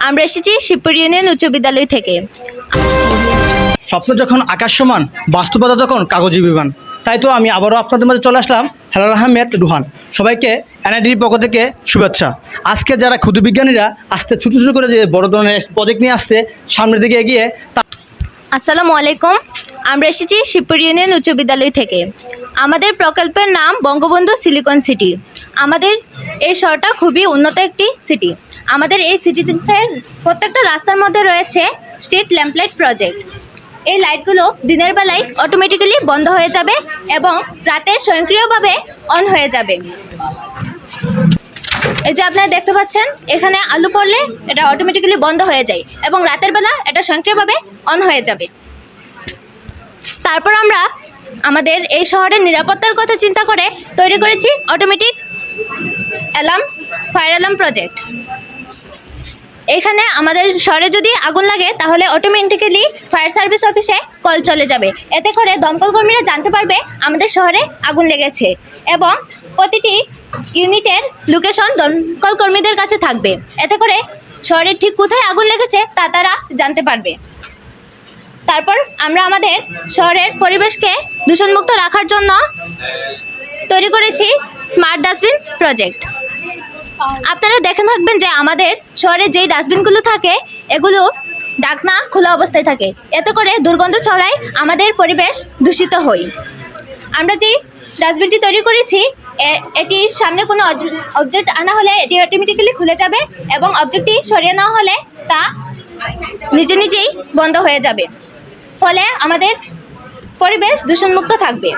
আমরা এসেছি শিবপুর ইউনিয়ন উচ্চ বিদ্যালয় থেকে। স্বপ্ন যখন আকাশ সমান, বাস্তবতা তখন কাগজে বিমান। তাই তো আমি আবারও আপনাদের মাঝে চলে আসলাম, হেলাল আহমেদ রুহান। সবাইকে এনআইডির পক্ষ থেকে শুভেচ্ছা। আজকে যারা ক্ষুদ্র বিজ্ঞানীরা আসতে ছোটো ছোটো করে যে বড় ধরনের প্রজেক্ট নিয়ে আসতে সামনের দিকে এগিয়ে আসসালামু আলাইকুম। আমরা এসেছি শিবপুর ইউনিয়ন উচ্চ বিদ্যালয় থেকে। আমাদের প্রকল্পের নাম বঙ্গবন্ধু সিলিকন সিটি। আমাদের এই শহরটা খুবই উন্নত একটি সিটি। আমাদের এই সিটিতে প্রত্যেকটা রাস্তার মধ্যে রয়েছে স্ট্রিট ল্যাম্পলাইট প্রজেক্ট। এই লাইটগুলো দিনের বেলায় অটোমেটিক্যালি বন্ধ হয়ে যাবে এবং রাতে স্বয়ংক্রিয়ভাবে অন হয়ে যাবে। এই যে আপনারা দেখতে পাচ্ছেন, এখানে আলো পড়লে এটা অটোমেটিক্যালি বন্ধ হয়ে যায় এবং রাতের বেলা এটা স্বয়ংক্রিয়ভাবে অন হয়ে যাবে। তারপর আমরা আমাদের এই শহরের নিরাপত্তার কথা চিন্তা করে তৈরি করেছি automatic alarm, fire alarm project. এখানে আমাদের শহরে যদি আগুন লাগে তাহলে অটোমেটিক্যালি ফায়ার সার্ভিস অফিসে কল চলে যাবে। এতে করে দমকল কর্মীরা জানতে পারবে আমাদের শহরে আগুন লেগেছে এবং প্রতিটি ইউনিটের লোকেশন দমকল কর্মীদের কাছে থাকবে। এতে করে শহরের ঠিক কোথায় আগুন লেগেছে তা তারা জানতে পারবে। তারপর আমরা আমাদের শহরের পরিবেশকে দূষণমুক্ত রাখার জন্য তৈরি করেছি স্মার্ট ডাস্টবিন প্রজেক্ট। আপনারা দেখে থাকবেন যে আমাদের শহরে যেই ডাস্টবিনগুলো থাকে এগুলো ঢাকনা খোলা অবস্থায় থাকে। এতে করে দুর্গন্ধ ছড়ায়, আমাদের পরিবেশ দূষিত হয়। আমরা যেই ডাস্টবিনটি তৈরি করেছি এটির সামনে কোনো অবজেক্ট আনা হলে এটি অটোমেটিক্যালি খুলে যাবে এবং অবজেক্টটি সরিয়ে নেওয়া হলে তা নিজে নিজেই বন্ধ হয়ে যাবে। ফলে আমাদের পরিবেশ দূষণমুক্ত থাকবে।